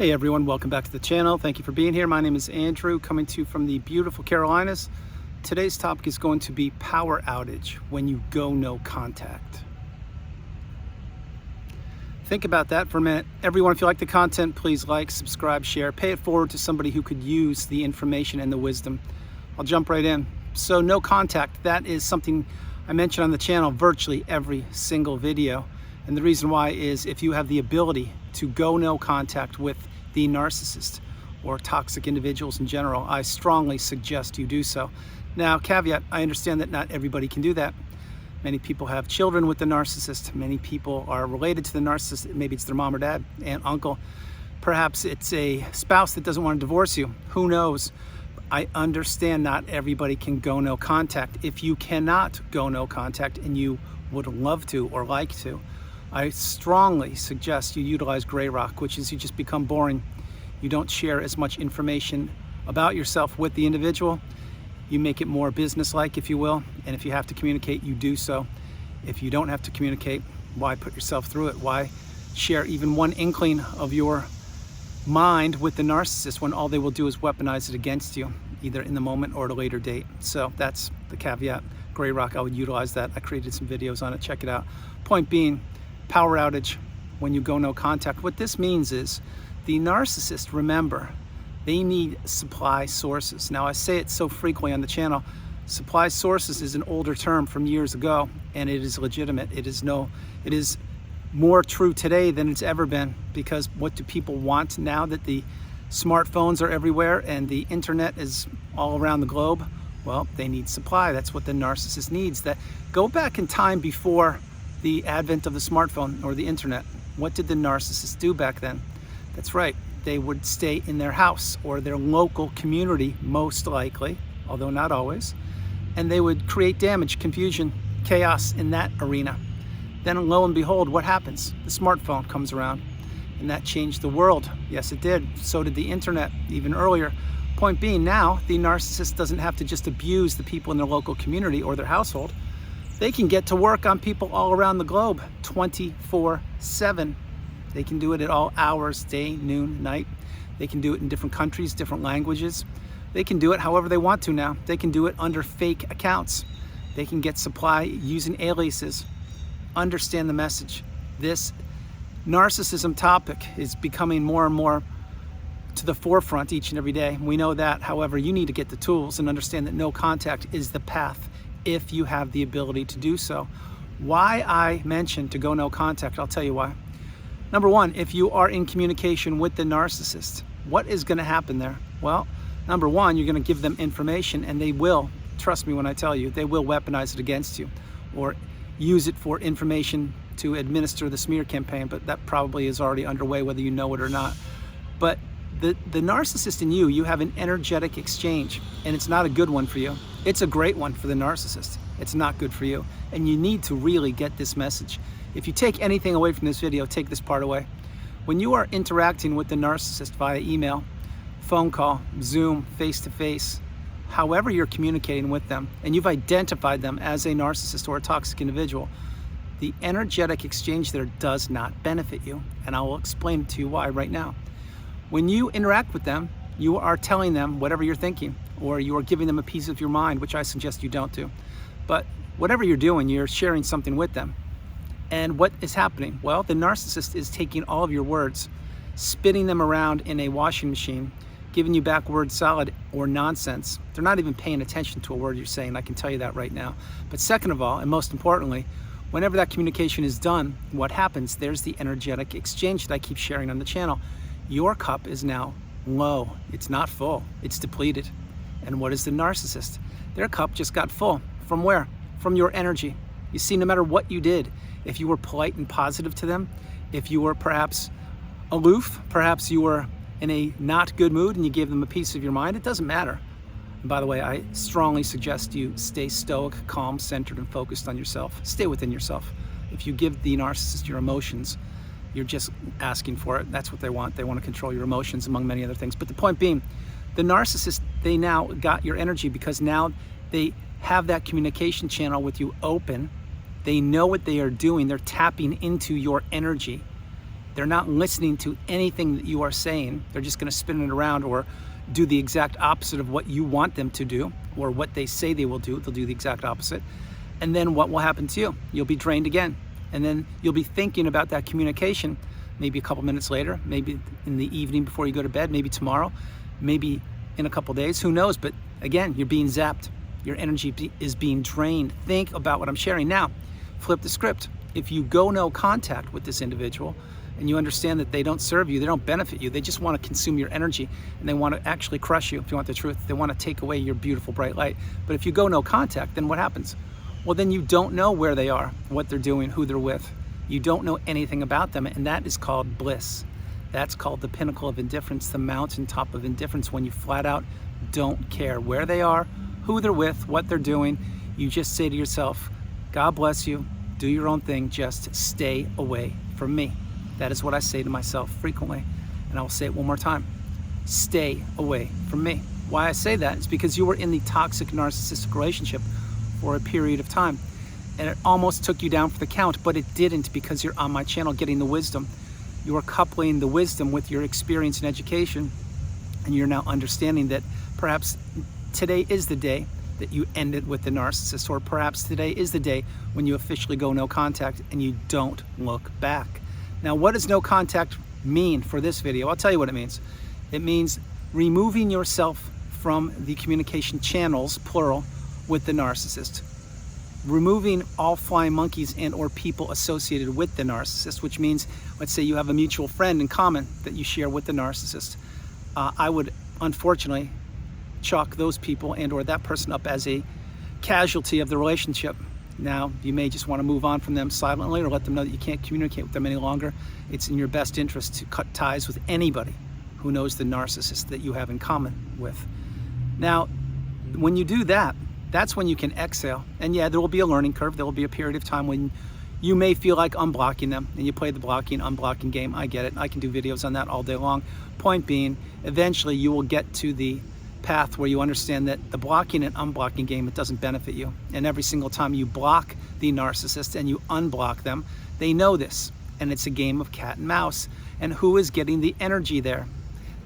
Hey everyone, welcome back to the channel. Thank you for being here. My name is Andrew, coming to you from the beautiful Carolinas. Today's topic is going to be power outage when you go no contact. Think about that for a minute. Everyone, if you like the content, please like, subscribe, share, pay it forward to somebody who could use the information and the wisdom. I'll jump right in. So no contact, that is something I mention on the channel virtually every single video. And the reason why is if you have the ability to go no contact with the narcissist or toxic individuals in general, I strongly suggest you do so. Now, caveat, I understand that not everybody can do that. Many people have children with the narcissist. Many people are related to the narcissist. Maybe it's their mom or dad, aunt, uncle. Perhaps it's a spouse that doesn't want to divorce you. Who knows? I understand not everybody can go no contact. If you cannot go no contact and you would love to or like to, I strongly suggest you utilize gray rock, which is you just become boring. You don't share as much information about yourself with the individual. You make it more business-like, if you will, and if you have to communicate, you do so. If you don't have to communicate, why put yourself through it? Why share even one inkling of your mind with the narcissist when all they will do is weaponize it against you, either in the moment or at a later date? So that's the caveat. Gray rock, I would utilize that. I created some videos on it, check it out. Point being, power outage when you go no contact. What this means is the narcissist, remember, they need supply sources. Now, I say it so frequently on the channel, supply sources is an older term from years ago, and it is legitimate. It is more true today than it's ever been, because what do people want now that the smartphones are everywhere and the internet is all around the globe? Well, they need supply. That's what the narcissist needs. That go back in time before the advent of the smartphone or the internet. What did the narcissist do back then? That's right, they would stay in their house or their local community, most likely, although not always, and they would create damage, confusion, chaos in that arena. Then lo and behold, what happens? The smartphone comes around, and that changed the world. Yes, it did. So did the internet, even earlier. Point being, now the narcissist doesn't have to just abuse the people in their local community or their household. They can get to work on people all around the globe 24/7. They can do it at all hours, day, noon, night. They can do it in different countries, different languages. They can do it however they want to now. They can do it under fake accounts. They can get supply using aliases. Understand the message. This narcissism topic is becoming more and more to the forefront each and every day. We know that. However, you need to get the tools and understand that no contact is the path if you have the ability to do so. Why I mentioned to go no contact, I'll tell you why. Number one, if you are in communication with the narcissist, what is going to happen there? Well, number one, you're going to give them information, and they will, trust me when I tell you, they will weaponize it against you or use it for information to administer the smear campaign, but that probably is already underway whether you know it or not. But the narcissist and you have an energetic exchange, and it's not a good one for you. It's a great one for the narcissist. It's not good for you. And you need to really get this message. If you take anything away from this video, take this part away. When you are interacting with the narcissist via email, phone call, Zoom, face-to-face, however you're communicating with them, and you've identified them as a narcissist or a toxic individual, the energetic exchange there does not benefit you. And I will explain to you why right now. When you interact with them, you are telling them whatever you're thinking, or you are giving them a piece of your mind, which I suggest you don't do. But whatever you're doing, you're sharing something with them. And what is happening? Well, the narcissist is taking all of your words, spinning them around in a washing machine, giving you back word salad or nonsense. They're not even paying attention to a word you're saying, I can tell you that right now. But second of all, and most importantly, whenever that communication is done, what happens? There's the energetic exchange that I keep sharing on the channel. Your cup is now low. It's not full. It's depleted. And what is the narcissist? Their cup just got full. From where? From your energy. You see, no matter what you did, if you were polite and positive to them, if you were perhaps aloof, perhaps you were in a not good mood and you gave them a piece of your mind, it doesn't matter. And by the way, I strongly suggest you stay stoic, calm, centered, and focused on yourself. Stay within yourself. If you give the narcissist your emotions, you're just asking for it. That's what they want. They want to control your emotions, among many other things. But the point being, the narcissist, they now got your energy because now they have that communication channel with you open. They know what they are doing. They're tapping into your energy. They're not listening to anything that you are saying. They're just going to spin it around or do the exact opposite of what you want them to do, or what they say they will do. They'll do the exact opposite. And then what will happen to you? You'll be drained again. And then you'll be thinking about that communication maybe a couple minutes later, maybe in the evening before you go to bed, maybe tomorrow, maybe in a couple days, who knows? But again, you're being zapped. Your energy is being drained. Think about what I'm sharing. Now, flip the script. If you go no contact with this individual and you understand that they don't serve you, they don't benefit you, they just want to consume your energy, and they want to actually crush you, if you want the truth. They want to take away your beautiful bright light. But if you go no contact, then what happens? Well, then you don't know where they are, what they're doing, who they're with. You don't know anything about them, and that is called bliss. That's called the pinnacle of indifference, the mountaintop of indifference, when you flat out don't care where they are, who they're with, what they're doing. You just say to yourself, God bless you, do your own thing, just stay away from me. That is what I say to myself frequently, and I will say it one more time. Stay away from me. Why I say that is because you were in the toxic narcissistic relationship for a period of time, and it almost took you down for the count, but it didn't, because you're on my channel getting the wisdom. You are coupling the wisdom with your experience and education, and you're now understanding that perhaps today is the day that you end it with the narcissist, or perhaps today is the day when you officially go no contact and you don't look back. Now, what does no contact mean for this video? I'll tell you what it means. It means removing yourself from the communication channels, plural, with the narcissist. Removing all flying monkeys and or people associated with the narcissist, which means, let's say you have a mutual friend in common that you share with the narcissist. I would unfortunately chalk those people and or that person up as a casualty of the relationship. Now, you may just want to move on from them silently, or let them know that you can't communicate with them any longer. It's in your best interest to cut ties with anybody who knows the narcissist that you have in common with. Now, when you do that, that's when you can exhale. And yeah, there will be a learning curve. There will be a period of time when you may feel like unblocking them, and you play the blocking, unblocking game. I get it. I can do videos on that all day long. Point being, eventually you will get to the path where you understand that the blocking and unblocking game, it doesn't benefit you. And every single time you block the narcissist and you unblock them, they know this. And it's a game of cat and mouse. And who is getting the energy there?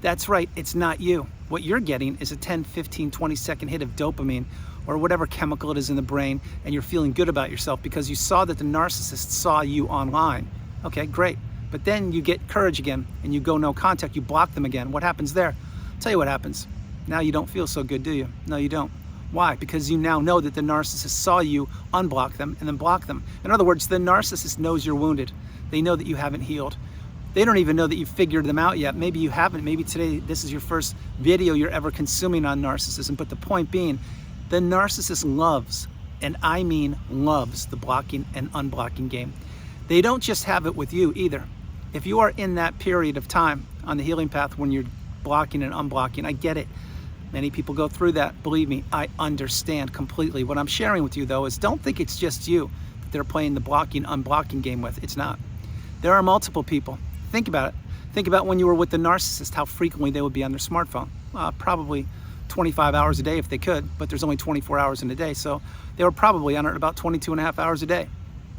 That's right, it's not you. What you're getting is a 10, 15, 20-second hit of dopamine, or whatever chemical it is in the brain, and you're feeling good about yourself because you saw that the narcissist saw you online. Okay, great. But then you get courage again and you go no contact, you block them again. What happens there? I'll tell you what happens. Now you don't feel so good, do you? No, you don't. Why? Because you now know that the narcissist saw you unblock them and then block them. In other words, the narcissist knows you're wounded. They know that you haven't healed. They don't even know that you've figured them out yet. Maybe you haven't. Maybe today this is your first video you're ever consuming on narcissism. But the point being, the narcissist loves, and I mean loves, the blocking and unblocking game. They don't just have it with you either. If you are in that period of time on the healing path when you're blocking and unblocking, I get it. Many people go through that. Believe me, I understand completely. What I'm sharing with you, though, is don't think it's just you that they're playing the blocking, unblocking game with. It's not. There are multiple people. Think about it. Think about when you were with the narcissist, how frequently they would be on their smartphone. Probably 25 hours a day if they could, but there's only 24 hours in a day, so they were probably on it about 22 and a half hours a day.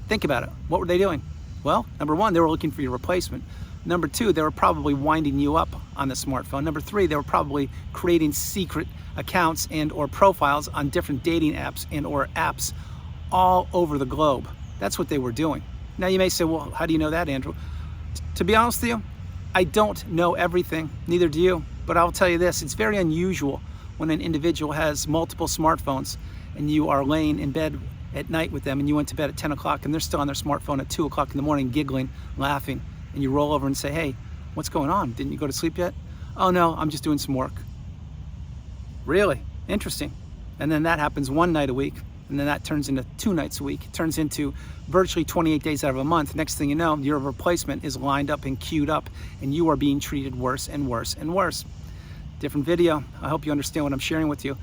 Think about it. What were they doing? Well, number one, they were looking for your replacement. Number two, they were probably winding you up on the smartphone. Number three, they were probably creating secret accounts and or profiles on different dating apps and or apps all over the globe. That's what they were doing. Now you may say, well, how do you know that, Andrew? To be honest with you, I don't know everything, neither do you, but I'll tell you this, it's very unusual when an individual has multiple smartphones and you are laying in bed at night with them and you went to bed at 10 o'clock and they're still on their smartphone at 2 o'clock in the morning, giggling, laughing, and you roll over and say, hey, what's going on? Didn't you go to sleep yet? Oh no, I'm just doing some work. Really? Interesting. And then that happens one night a week, and then that turns into 2 nights a week. It turns into virtually 28 days out of a month. Next thing you know, your replacement is lined up and queued up, and you are being treated worse and worse and worse. Different video. I hope you understand what I'm sharing with you.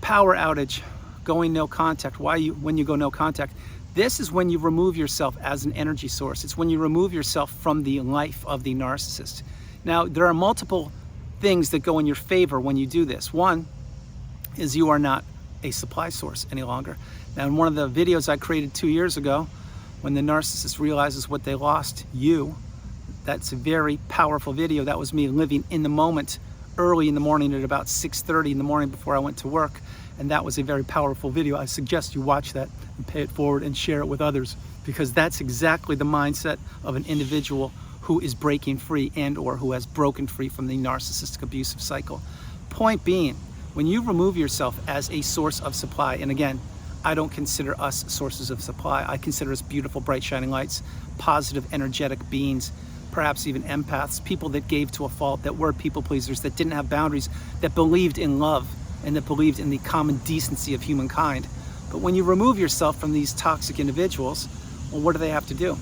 Power outage, going no contact. When you go no contact? This is when you remove yourself as an energy source. It's when you remove yourself from the life of the narcissist. Now, there are multiple things that go in your favor when you do this. One is you are not a supply source any longer. Now, in one of the videos I created 2 years ago, when the narcissist realizes what they lost, That's a very powerful video. That was me living in the moment early in the morning at about 6:30 in the morning before I went to work. And that was a very powerful video. I suggest you watch that and pay it forward and share it with others, because that's exactly the mindset of an individual who is breaking free and or who has broken free from the narcissistic abusive cycle. Point being, when you remove yourself as a source of supply, and again, I don't consider us sources of supply. I consider us beautiful, bright, shining lights, positive, energetic beings, perhaps even empaths, people that gave to a fault, that were people pleasers, that didn't have boundaries, that believed in love, and that believed in the common decency of humankind. But when you remove yourself from these toxic individuals, well, what do they have to do?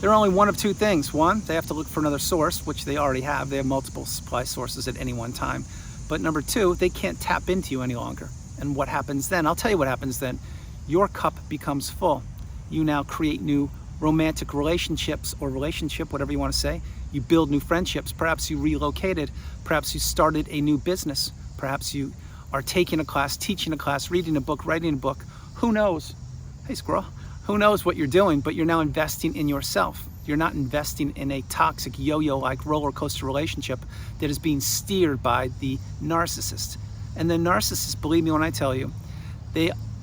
They're only one of two things. One, they have to look for another source, which they already have. They have multiple supply sources at any one time. But number two, they can't tap into you any longer. And what happens then? I'll tell you what happens then. Your cup becomes full. You now create new romantic relationships, or relationship, whatever you want to say. You build new friendships. Perhaps you relocated. Perhaps you started a new business. Perhaps you are taking a class, teaching a class, reading a book, writing a book. Who knows? Hey, squirrel. Who knows what you're doing, but you're now investing in yourself. You're not investing in a toxic yo-yo-like roller coaster relationship that is being steered by the narcissist. And the narcissist, believe me when I tell you,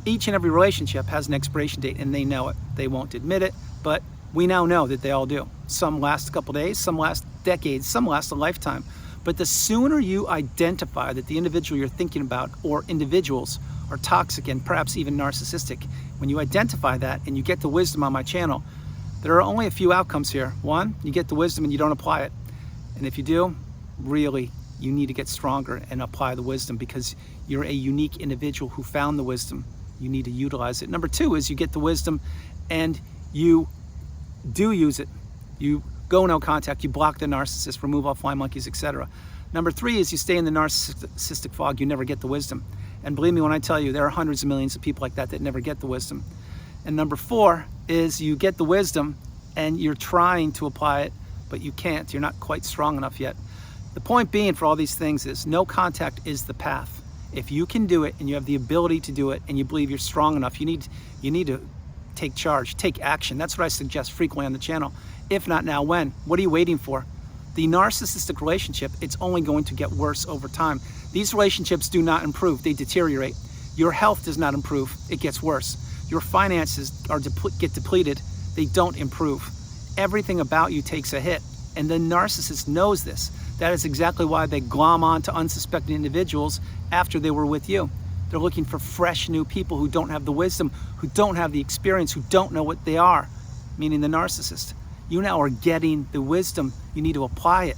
each and every relationship has an expiration date, and they know it. They won't admit it, but we now know that they all do. Some last a couple days, some last decades, some last a lifetime. But the sooner you identify that the individual you're thinking about, or individuals, are toxic and perhaps even narcissistic, when you identify that and you get the wisdom on my channel, there are only a few outcomes here. One, you get the wisdom and you don't apply it. And if you do, really, you need to get stronger and apply the wisdom, because you're a unique individual who found the wisdom. You need to utilize it. Number two is you get the wisdom and you do use it. You go no contact, you block the narcissist, remove all fly monkeys, etc. Number three is you stay in the narcissistic fog, you never get the wisdom. And believe me when I tell you, there are hundreds of millions of people like that never get the wisdom. And number four is you get the wisdom and you're trying to apply it, but you can't. You're not quite strong enough yet. The point being for all these things is no contact is the path. If you can do it and you have the ability to do it and you believe you're strong enough, you need to take charge, take action. That's what I suggest frequently on the channel. If not now, when? What are you waiting for? The narcissistic relationship, it's only going to get worse over time. These relationships do not improve, they deteriorate. Your health does not improve, it gets worse. Your finances get depleted, they don't improve. Everything about you takes a hit, and the narcissist knows this. That is exactly why they glom on to unsuspecting individuals after they were with you. They're looking for fresh new people who don't have the wisdom, who don't have the experience, who don't know what they are, meaning the narcissist. You now are getting the wisdom, you need to apply it.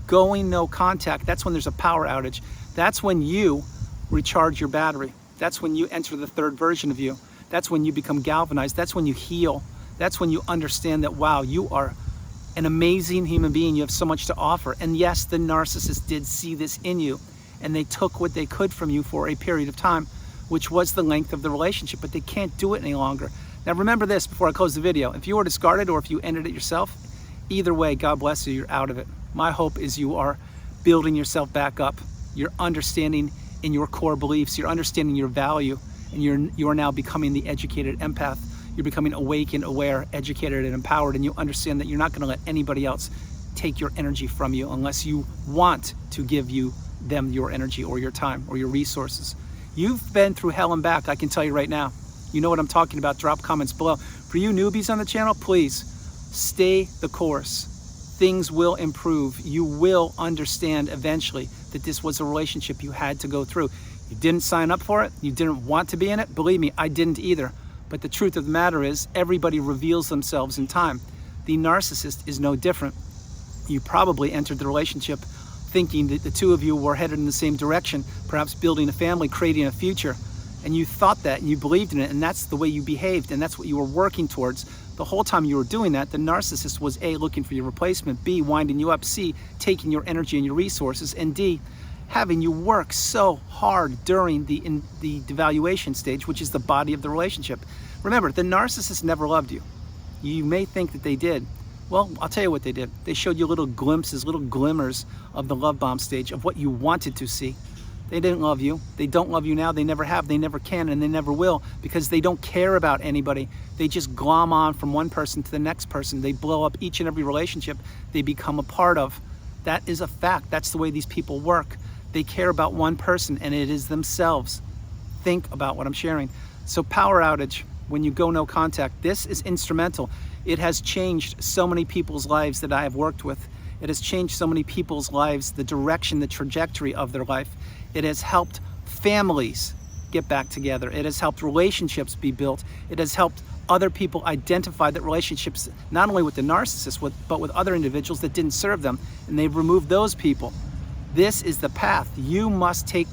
Going no contact, that's when there's a power outage. That's when you recharge your battery. That's when you enter the third version of you. That's when you become galvanized. That's when you heal. That's when you understand that, wow, you are an amazing human being. You have so much to offer. And yes, the narcissist did see this in you, and they took what they could from you for a period of time, which was the length of the relationship, but they can't do it any longer. Now remember this before I close the video. If you were discarded or if you ended it yourself, either way, God bless you, you're out of it. My hope is you are building yourself back up. You're understanding in your core beliefs, you're understanding your value, and you are now becoming the educated empath. You're becoming awakened, aware, educated, and empowered, and you understand that you're not gonna let anybody else take your energy from you unless you want to give them your energy or your time or your resources. You've been through hell and back, I can tell you right now. You know what I'm talking about, drop comments below. For you newbies on the channel, please stay the course. Things will improve. You will understand eventually that this was a relationship you had to go through. You didn't sign up for it, you didn't want to be in it. Believe me, I didn't either. But the truth of the matter is, everybody reveals themselves in time. The narcissist is no different. You probably entered the relationship thinking that the two of you were headed in the same direction, perhaps building a family, creating a future. And you thought that and you believed in it, and that's the way you behaved, and that's what you were working towards. The whole time you were doing that, the narcissist was A, looking for your replacement, B, winding you up, C, taking your energy and your resources, and D, having you work so hard during the devaluation stage, which is the body of the relationship. Remember, the narcissist never loved you. You may think that they did. Well, I'll tell you what they did. They showed you little glimpses, little glimmers of the love bomb stage, of what you wanted to see. They didn't love you. They don't love you now. They never have. They never can, and they never will, because they don't care about anybody. They just glom on from one person to the next person. They blow up each and every relationship they become a part of. That is a fact. That's the way these people work. They care about one person, and it is themselves. Think about what I'm sharing. So power outage, when you go no contact, this is instrumental. It has changed so many people's lives that I have worked with. It has changed so many people's lives, the direction, the trajectory of their life. It has helped families get back together. It has helped relationships be built. It has helped other people identify that relationships, not only with the narcissist, but with other individuals that didn't serve them, and they've removed those people. This is the path. You must take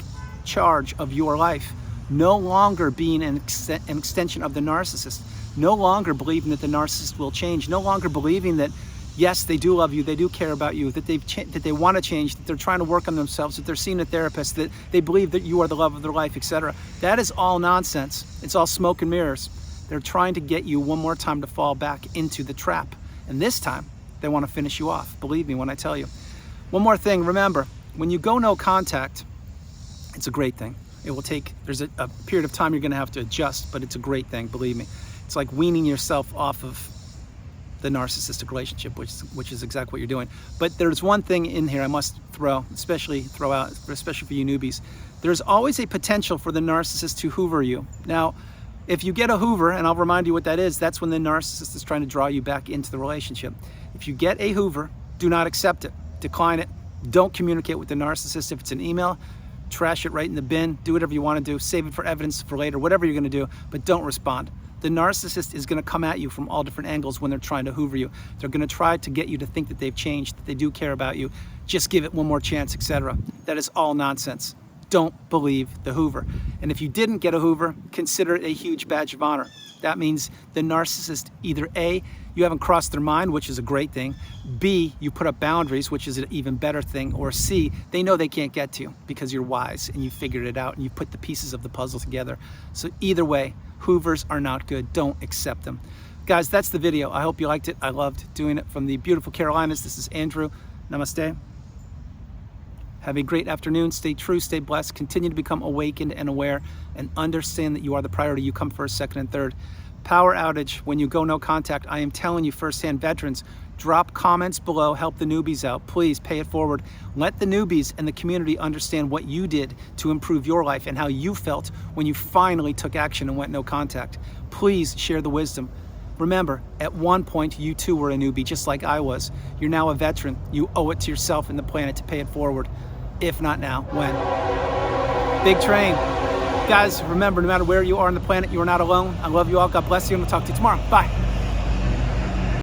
charge of your life. No longer being an extension of the narcissist. No longer believing that the narcissist will change. No longer believing that, yes, they do love you, they do care about you, that they want to change, that they're trying to work on themselves, that they're seeing a therapist, that they believe that you are the love of their life, etc. That is all nonsense. It's all smoke and mirrors. They're trying to get you one more time to fall back into the trap. And this time, they want to finish you off. Believe me when I tell you. One more thing, remember, when you go no contact, it's a great thing. It will take, there's a period of time you're going to have to adjust, but it's a great thing, believe me. It's like weaning yourself off of the narcissistic relationship, which is exactly what you're doing. But there's one thing in here I must especially for you newbies. There's always a potential for the narcissist to hoover you. Now, if you get a hoover, and I'll remind you what that is, that's when the narcissist is trying to draw you back into the relationship. If you get a hoover, do not accept it, decline it. Don't communicate with the narcissist. If it's an email, trash it right in the bin, do whatever you want to do, save it for evidence for later, whatever you're going to do, but don't respond. The narcissist is going to come at you from all different angles when they're trying to hoover you. They're going to try to get you to think that they've changed, that they do care about you, just give it one more chance, etc. That is all nonsense. Don't believe the hoover. And if you didn't get a hoover, consider it a huge badge of honor. That means the narcissist, either A, you haven't crossed their mind, which is a great thing, B, you put up boundaries, which is an even better thing, or C, they know they can't get to you because you're wise and you figured it out and you put the pieces of the puzzle together. So either way, hoovers are not good. Don't accept them. Guys, that's the video. I hope you liked it. I loved doing it from the beautiful Carolinas. This is Andrew. Namaste. Have a great afternoon. Stay true, stay blessed. Continue to become awakened and aware, and understand that you are the priority. You come first, second, and third. Power outage, when you go no contact, I am telling you firsthand, veterans, drop comments below, help the newbies out. Please pay it forward. Let the newbies and the community understand what you did to improve your life and how you felt when you finally took action and went no contact. Please share the wisdom. Remember, at one point, you too were a newbie, just like I was. You're now a veteran. You owe it to yourself and the planet to pay it forward. If not now, when? Big train. Guys, remember, no matter where you are on the planet, you are not alone. I love you all. God bless you, and we'll talk to you tomorrow. Bye.